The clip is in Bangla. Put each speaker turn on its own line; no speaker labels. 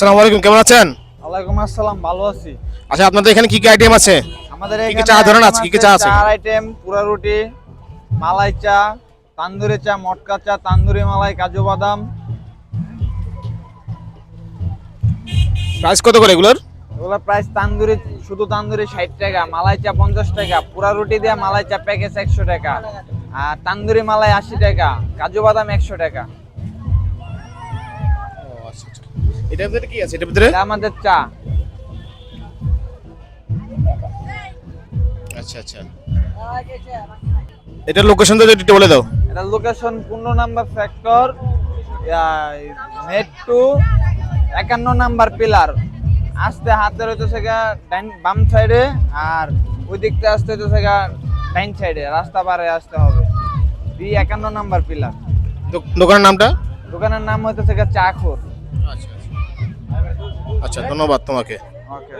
আসসালামু আলাইকুম, কেমন আছেন?
ওয়ালাইকুম আসসালাম, ভালো আছি।
আচ্ছা, আপনাদের এখানে কি কি আইটেম আছে?
আমাদের
কি কি
এখানে
চা ধরেন
আইটেম
আছে? কি কি
আছে
চা আছে?
চার আইটেম: পুরা রুটি, মালাই চা, তান্দুরি চা, মটকা চা, তান্দুরি মালাই, কাজু বাদাম।
প্রাইস কত করে এগুলোর?
এগুলো প্রাইস তান্দুরি, শুধু তান্দুরি 60 টাকা, মালাই চা 50 টাকা, পুরা রুটি দিয়ে মালাই চা প্যাকেজ 100 টাকা, আর তান্দুরি মালাই 80 টাকা, কাজু বাদাম 100 টাকা।
এটার ভিতরে কি আছে? এটার ভিতরে
এটা আমাদের চা।
আচ্ছা আচ্ছা, এটার লোকেশনটা যদি একটু বলে দাও।
এটা location 15 number sector, next to 51 number pillar. আসতে হাতের হইতেছে গা বাম সাইডে, আর ওই দিকতে আসতে হইতেছে গা ডাইন সাইডে, রাস্তা পারে আসতে হবে। 51 নাম্বার পিলার।
দোকানের নামটা?
দোকানের নাম হইতেছে গা চাখুর।
আচ্ছা আচ্ছা, ধন্যবাদ তোমাকে।
ওকে।